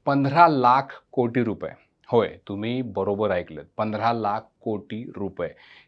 15 लाख कोटी रुपये. होय, तुम्ही बरोबर ऐकलत. 15 लाख कोटी रुपये.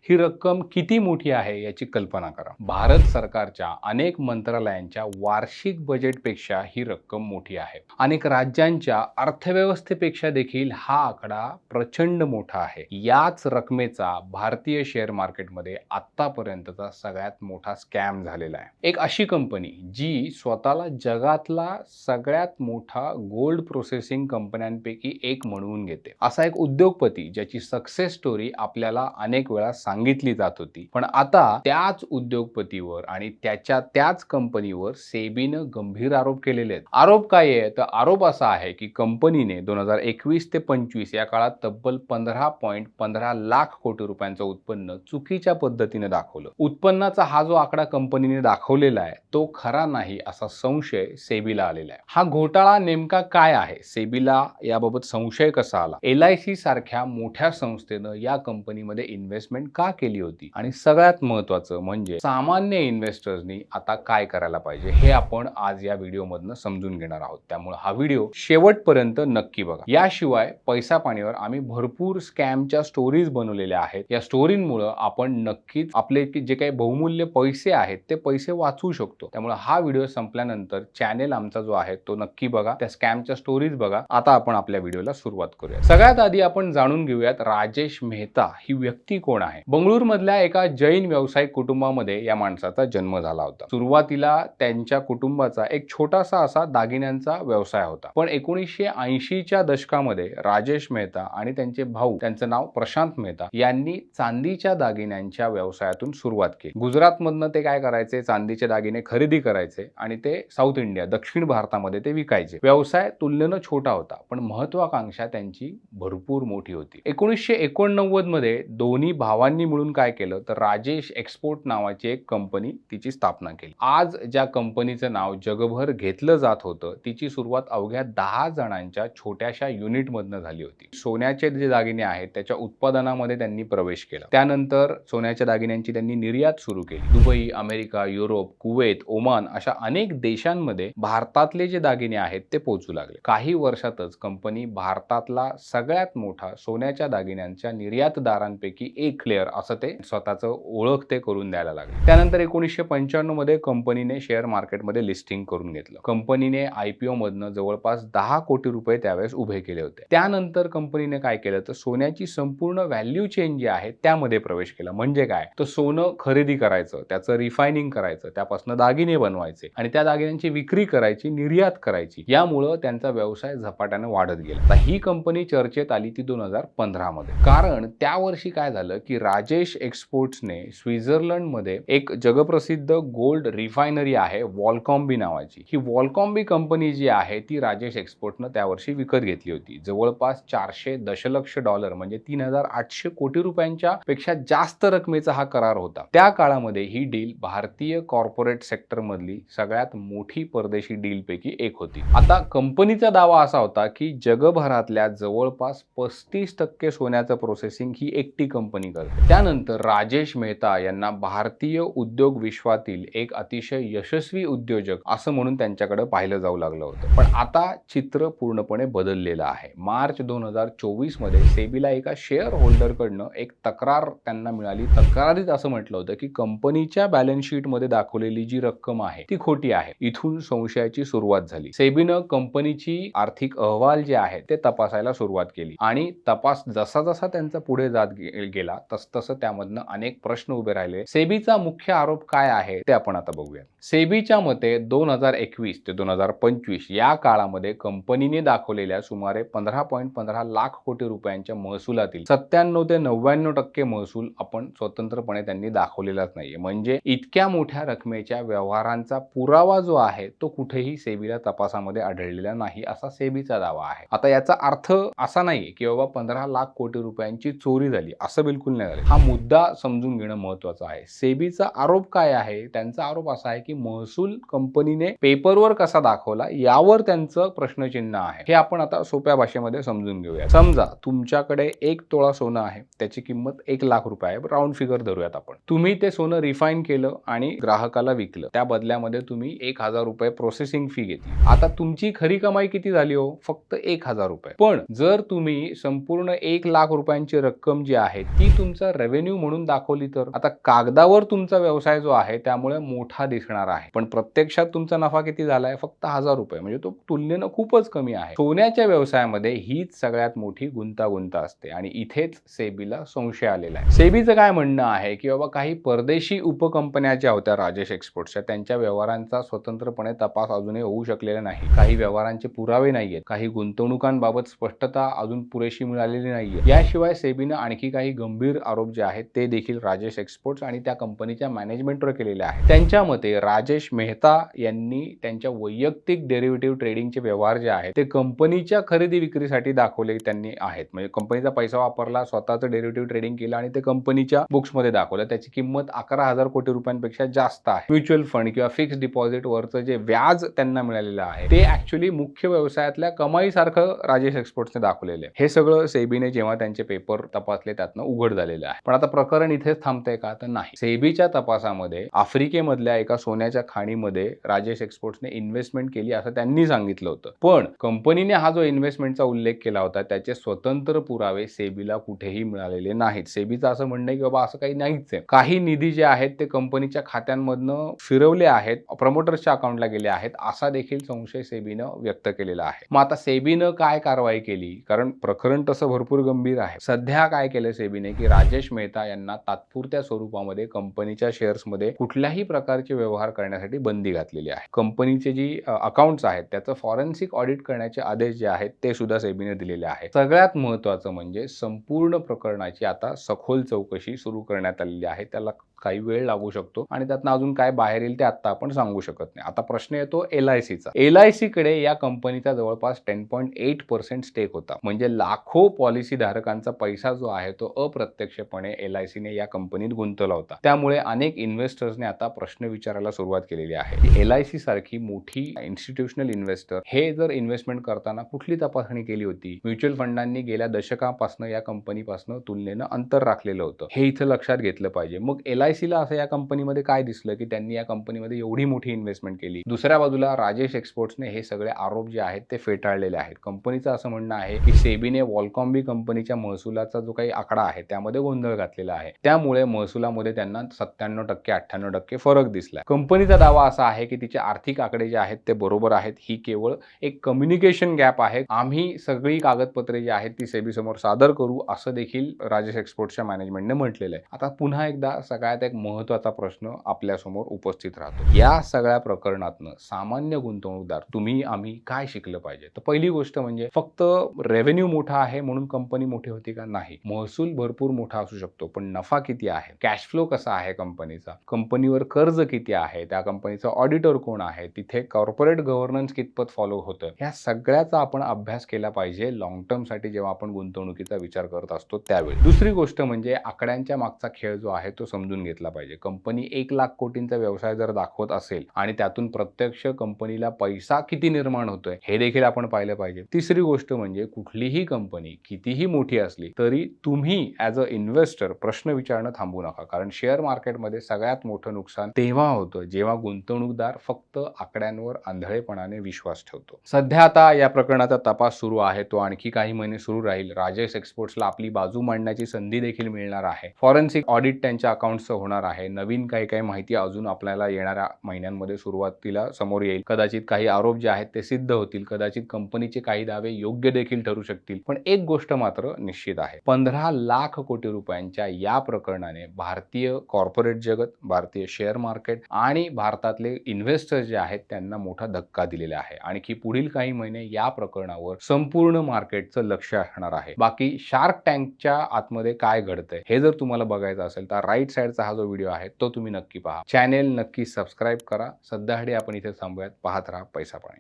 ही रक्कम किती मोठी आहे याची कल्पना करा. भारत सरकारच्या अनेक मंत्रालयांच्या वार्षिक बजेटपेक्षा ही रक्कम मोठी आहे. अनेक राज्यांच्या अर्थव्यवस्थेपेक्षा देखील हा आकडा प्रचंड मोठा आहे. याच रकमेचा भारतीय शेअर मार्केटमध्ये आतापर्यंतचा सगळ्यात मोठा स्कॅम झालेला आहे. एक अशी कंपनी जी स्वतःला जगातला सगळ्यात मोठा गोल्ड प्रोसेसिंग कंपन्यांपैकी एक म्हणवून घेते. असा एक उद्योगपती ज्याची सक्सेस स्टोरी आपल्याला अनेक वेळा सांगितली जात होती, पण आता त्याच उद्योगपतीवर आणि त्याच कंपनीवर सेबीनं गंभीर आरोप केलेले आहेत. आरोप काय आहे? तर आरोप असा आहे की कंपनीने 2021 ते 25 या काळात तब्बल 15.15 लाख कोटी रुपयांचं उत्पन्न चुकीच्या पद्धतीने दाखवलं. उत्पन्नाचा हा जो आकडा कंपनीने दाखवलेला आहे तो खरा नाही असा संशय सेबीला आलेला आहे. हा घोटाळा नेमका काय आहे? सेबीला याबाबत संशय कसा आला? LIC सारख्या मोठ्या संस्थेनं या कंपनीमध्ये इन्व्हेस्टमेंट का केली होती? आणि सगळ्यात महत्त्वाचं म्हणजे सामान्य इन्व्हेस्टर्सनी आता काय करायला पाहिजे हे आपण आज या व्हिडिओमधनं समजून घेणार आहोत. त्यामुळे हा व्हिडिओ शेवटपर्यंत नक्की बघा. याशिवाय पैसा पाणीवर आम्ही भरपूर स्कॅमच्या स्टोरीज बनवलेल्या आहेत. या स्टोरींमुळे आपण नक्कीच आपले जे काही बहुमूल्य पैसे आहेत ते पैसे वाचवू शकतो. त्यामुळे हा व्हिडिओ संपल्यानंतर चॅनेल आमचा जो आहे तो नक्की बघा, त्या स्कॅमच्या स्टोरीज बघा. आता आपण आपल्या व्हिडिओला सुरुवात करूया. सगळ्यात आधी आपण जाणून घेऊयात राजेश मेहता ही व्यक्ती कोण आहे. बंगळुरूमधल्या एका जैन व्यावसायिक कुटुंबामध्ये या माणसाचा जन्म झाला होता. सुरुवातीला त्यांच्या कुटुंबाचा एक छोटासा असा दागिन्यांचा व्यवसाय होता, पण 1980च्या दशकामध्ये राजेश मेहता आणि त्यांचे भाऊ, त्यांचं नाव प्रशांत मेहता, यांनी चांदीच्या दागिन्यांच्या व्यवसायातून सुरुवात केली. गुजरातमधनं ते काय करायचे, चांदीचे दागिने खरेदी करायचे आणि ते साऊथ इंडिया, दक्षिण भारतामध्ये ते विकायचे. व्यवसाय तुलनेनं छोटा होता, पण महत्वाकांक्षा त्यांची भरपूर मोठी होती. 1989 मध्ये दोन्ही भावांनी मिळून काय केलं तर राजेश एक्सपोर्ट नावाची एक कंपनी तिची स्थापना केली. आज ज्या कंपनीचं नाव जगभर घेतलं जात होतं तिची सुरुवात अवघ्या 10 जणांच्या छोट्याशा युनिटमधनं झाली होती. सोन्याचे जे दागिने आहेत त्याच्या उत्पादनामध्ये त्यांनी प्रवेश केला. त्यानंतर सोन्याच्या दागिन्यांची त्यांनी निर्यात सुरू केली. Dubai, America, Europe, Kuwait, Oman अशा अनेक देशांमध्ये भारतातले जे दागिने आहेत ते पोहोचू लागले. काही वर्षातच कंपनी भारतातला सगळ्यात मोठा सोन्याच्या दागिन्यांच्या निर्यातदारांपैकी एक प्लेयर असं ते स्वतःचं ओळख ते करून द्यायला लागले. त्यानंतर 1995 मध्ये कंपनीने शेअर मार्केटमध्ये लिस्टिंग करून घेतलं. कंपनीने IPO मधनं जवळपास 10 कोटी रुपये त्यावेळेस उभे केले होते. त्यानंतर कंपनीने काय केलं तर सोन्याची संपूर्ण व्हॅल्यू चेन जी आहे त्यामध्ये प्रवेश केला. म्हणजे काय तर सोनं खरेदी करायचं, त्याचं रिफायनिंग करायचं, त्यापासून दागिने बनवायचे आणि त्या दागिन्यांची विक्री करायची, निर्यात करायची. यामुळं त्यांचा व्यवसाय झपाट्याने वाढत गेला. आता ही कंपनी चर्चेत आली ती 2015 मध्ये, कारण त्या वर्षी काय झालं की राजेश एक्सपोर्ट्सने स्वित्झर्लंडमध्ये एक जगप्रसिद्ध गोल्ड रिफायनरी आहे वॉलकॉम्बी नावाची. ही वॉलकॉम्बी कंपनी जी आहे ती राजेश एक्सपोर्टनं त्या वर्षी विकत घेतली होती. जवळपास 400 दशलक्ष डॉलर म्हणजे 3800 कोटी रुपयांच्या पेक्षा जास्त रकमेचा हा करार होता. त्या काळामध्ये ही डील भारतीय कॉर्पोरेट सेक्टर मधली सगळ्यात मोठी परदेशी डील पैकी एक होती. आता कंपनीचा दावा असा होता की जगभरातल्या जवळपास 35% सोन्याचं प्रोसेसिंग ही एकटी कंपनी करते. त्यानंतर राजेश मेहता यांना भारतीय उद्योग विश्वातील एक अतिशय यशस्वी उद्योजक असं म्हणून त्यांच्याकडे पाहिलं जाऊ लागलं होतं. पण आता चित्र पूर्णपणे बदललेलं आहे. मार्च 2024 मध्ये सेबीला एका शेअर होल्डरकडनं एक तक्रार त्यांना मिळाली. तक्रारीत असं म्हटलं होतं की कंपनीच्या बॅलन्स शीट मध्ये दाखवलेली जी रक्कम आहे ती खोटी आहे. इथून संशयाची सुरुवात झाली. सेबीनं कंपनीची आर्थिक अहवाल जे आहेत ते तपासायला सुरुवात केली आणि तपास जसा जसा त्यांचा पुढे जात गेला तसतसं त्यामधनं अनेक प्रश्न उभे राहिले. सेबीचा मुख्य आरोप काय आहे ते आपण आता बघूया. सेबीच्या मते 2021 ते 2025 या काळामध्ये कंपनीने दाखवलेल्या सुमारे 15.15 लाख कोटी रुपयांच्या महसुलातील 97 ते 99% महसूल आपण स्वतंत्रपणे त्यांनी दाखवलेलाच नाहीये. म्हणजे इतक्या मोठ्या रकमेच्या व्यवहारांचा पुरावा जो आहे तो कुठेही सेबीला तपासामध्ये आढळलेला नाही असा सेबीचा दावा आहे. आता याचा अर्थ असा नाही की बाबा 15 लाख कोटी रुपयांची चोरी चोरी झाली असं बिलकुल नाही झालं. हा मुद्दा समजून घेणं महत्त्वाचं आहे. सेबीचा आरोप काय आहे? त्यांचा आरोप असा आहे की महसूल कंपनीने पेपरवर कसा दाखवला यावर त्यांचं प्रश्नचिन्ह आहे. हे आपण आता सोप्या भाषेमध्ये समजून घेऊया. समजा तुमच्याकडे 1 तोळा सोनं आहे, त्याची किंमत 1 लाख रुपये आहे. राऊंड फिगर धरूयात आपण. तुम्ही ते सोनं रिफाईन केलं आणि ग्राहकाला विकलं. त्या बदल्यामध्ये तुम्ही 1000 रुपये प्रोसेसिंग फी घेतली. आता तुमची खरी कमाई किती झाली हो? फक्त 1000 रुपये. पण जर तुम्ही संपूर्ण 1 लाख रुपयांची रक्कम जी आहे ती तुमचा रेव्हेन्यू म्हणून दाखवली तर आता कागदावर तुमचा व्यवसाय जो आहे त्यामुळे मोठा दिसणार आहे, पण प्रत्यक्षात तुमचा नफा किती झालाय? फक्त 1000 रुपये. म्हणजे तो तुलनेनं खूपच कमी आहे. सोन्याच्या व्यवसायामध्ये हीच सगळ्यात मोठी गुंतागुंत असते आणि इथेच सेबीला संशय आलेला आहे. सेबीचं काय म्हणणं आहे की बाबा काही परदेशी उपकंपन्या ज्या होत्या राजेश एक्सपोर्ट्सच्या, त्यांच्या व्यवहारांचा स्वतंत्रपणे तपास अजूनही होऊ शकलेला नाही. काही व्यवहारांचे पुरावे नाहीयेत. काही गुंतवणुकांबाबत स्पष्टता अजून पुरेशी मिळालेली नाहीये. याशिवाय सेबीनं आणखी काही गंभीर आरोप जे आहेत ते देखील राजेश एक्सपोर्ट्स आणि त्या कंपनीच्या मॅनेजमेंटवर केलेले आहेत. त्यांच्या मते राजेश मेहता यांनी त्यांच्या वैयक्तिक डेरिव्हेटिव्ह ट्रेडिंगचे व्यवहार जे आहेत ते कंपनीच्या खरेदी विक्रीसाठी दाखवले त्यांनी आहेत. म्हणजे कंपनीचा पैसा वापरला, स्वतःचं डेरिव्हेटिव्ह ट्रेडिंग केलं आणि ते कंपनीच्या बुक्समध्ये दाखवलं. त्याची किंमत 11,000 कोटी रुपयांपेक्षा जास्त आहे. म्युच्युअल फंड किंवा फिक्स्ड डिपॉझिट वरचं जे व्याज त्यांना मिळालेलं आहे ते ऍक्च्युअली मुख्य व्यवसायातल्या कमाईसारखं राजेश एक्सपोर्ट्सने दाखवलेलं आहे. हे सगळं सेबीने जेव्हा त्यांचे पेपर तपासले त्यातनं उघड झालेलं आहे. पण आता प्रकरण इथेच थांबतंय का? तर नाही. सेबीच्या तपासामध्ये आफ्रिकेमधल्या एका सोन्याच्या खाणीमध्ये राजेश एक्सपोर्ट्सने इन्व्हेस्टमेंट केली असं त्यांनी सांगितलं होतं. पण कंपनीने हा जो इन्व्हेस्टमेंटचा उल्लेख केला होता त्याचे स्वतंत्र पुरावे सेबीला कुठेही मिळालेले नाहीत. सेबीचं असं म्हणणं आहे की बाबा असं काही नाहीच आहे. काही निधी जे आहेत ते कंपनीच्या खात्यांमधनं फिरवले आहेत, प्रमोटर्सच्या अकाउंटला गेले आहेत असा देखील संशय सेबीनं व्यक्त केलेला आहे. मग आता सेबीनं काय कारवाई केली? कारण प्रकरण तसं भरपूर गंभीर आहे. सध्या काय केलं सेबीने की राजेश मेहता यांना तात्पुरत्या स्वरूपामध्ये कंपनीच्या शेअर्समध्ये कुठल्याही प्रकारचे व्यवहार करण्यासाठी बंदी घातलेली आहे. कंपनीचे जी अकाउंट्स आहेत त्याचं फॉरेन्सिक ऑडिट करण्याचे आदेश जे आहेत ते सुद्धा सेबीने दिलेले आहेत. सगळ्यात महत्त्वाचं म्हणजे संपूर्ण प्रकरणाची आता सखोल चौकशी सुरू करण्यात आलेली आहे. त्याला काही वेळ लागू शकतो आणि त्यातनं अजून काय बाहेर येईल ते आता आपण सांगू शकत नाही. आता प्रश्न येतो LICचा. LIC कडे या कंपनीचा जवळपास 10.8% स्टेक होता. म्हणजे लाखो पॉलिसी धारकांचा पैसा जो आहे तो अप्रत्यक्षपणे LICने या कंपनीत गुंतवला होता. त्यामुळे अनेक इन्व्हेस्टर्सने आता प्रश्न विचारायला सुरुवात केलेली आहे. LIC सारखी मोठी इन्स्टिट्यूशनल इन्व्हेस्टर हे जर इन्व्हेस्टमेंट करताना कुठली तपासणी केली होती? म्युच्युअल फंडांनी गेल्या दशकापासून या कंपनीपासून तुलनेनं अंतर राखलेलं होतं. हे इथं लक्षात घेतलं पाहिजे. मग LICला असं या कंपनीमध्ये काय दिसलं की त्यांनी या कंपनीमध्ये एवढी मोठी इन्व्हेस्टमेंट केली? दुसऱ्या बाजूला राजेश एक्सपोर्ट्सने हे सगळे आरोप जे आहेत ते फेटाळलेले आहेत. कंपनीचं असं म्हणणं आहे की सेबीने वॉलकॉम्बी कंपनीच्या महसुलाचा जो काही आकडा आहे त्यामध्ये गोंधळ घातलेला आहे. त्यामुळे महसुलामध्ये त्यांना 97% 98% फरक दिसला. कंपनीचा दावा असा आहे की तिचे आर्थिक आकडे जे आहेत ते बरोबर आहेत. ही केवळ एक कम्युनिकेशन गॅप आहे. आम्ही सगळी कागदपत्रे जी आहेत ती सेबी समोर सादर करू असं देखील राजेश एक्सपोर्ट्सच्या मॅनेजमेंटने म्हटलेलं आहे. आता पुन्हा एकदा सगळ्यात एक महत्त्वाचा प्रश्न आपल्यासमोर उपस्थित राहतो. या सगळ्या प्रकरणातनं सामान्य गुंतवणूकदार तुम्ही आम्ही काय शिकलं पाहिजे? तर पहिली गोष्ट म्हणजे फक्त रेव्हेन्यू मोठा आहे म्हणून कंपनी मोठी होती का? नाही. महसूल भरपूर मोठा असू शकतो पण नफा किती आहे? कॅश फ्लो कसा आहे कंपनीचा? कंपनीवर कर्ज किती आहे? त्या कंपनीचा ऑडिटर कोण आहे? तिथे कॉर्पोरेट गव्हर्नन्स कितपत फॉलो होतं? ह्या सगळ्याचा आपण अभ्यास केला पाहिजे लॉंग टर्म साठी जेव्हा आपण गुंतवणुकीचा विचार करत असतो त्यावेळी. दुसरी गोष्ट म्हणजे आकड्यांच्या मागचा खेळ जो आहे तो समजून घेतला पाहिजे. कंपनी 1 लाख कोटींचा व्यवसाय जर दाखवत असेल आणि त्यातून प्रत्यक्ष कंपनीला पैसा किती निर्माण होतोय हे देखील आपण पाहिलं पाहिजे. तिसरी गोष्ट म्हणजे कुठलीही कंपनी कितीही मोठी असली तरी तुम्ही ॲज अ इन्व्हेस्टर प्रश्न विचारणं थांबू नका. कारण शेअर मार्केटमध्ये सगळ्यात मोठं नुकसान तेव्हा होतं जेव्हा गुंतवणूकदार फक्त आकड्यांवर आंधळेपणाने विश्वास ठेवतो. सध्या आता या प्रकरणाचा तपास सुरू आहे. तो आणखी काही महिने सुरू राहील. राजेश एक्सपोर्ट्सला आपली बाजू मांडण्याची संधी देखील मिळणार आहे. फॉरेन्सिक ऑडिट त्यांच्या अकाउंट्सचं होणार आहे. नवीन काही माहिती अजून आपल्याला येणाऱ्या महिन्यांमध्ये सुरुवातीला समोर येईल. कदाचित काही आरोप जे आहेत ते सिद्ध होतील. कदाचित कंपनीचे काही दावे योग्य देखील ठरू शकतील. पण एक गोष्ट मात्र निश्चित आहे. 15 लाख कोटी रुपयांच्या या प्रकरणाने भारतीय कॉर्पोरेट जगत, भारतीय शेअर मार्केट आणि भारतातले इन्व्हेस्टर्स जे आहेत त्यांना मोठा धक्का दिलेला आहे. आणखी पुढील काही महिने या प्रकरणावर संपूर्ण मार्केटचं लक्ष असणार आहे. बाकी शार्क टँकच्या आतमध्ये काय घडतंय हे जर तुम्हाला बघायचं असेल तर राईट साईडचा हा जो व्हिडिओ आहे तो तुम्ही नक्की पहा. चॅनेल नक्की सबस्क्राईब करा. सध्यासाठी आपण इथे थांबूयात. पाहत राहा पैसा पाणी.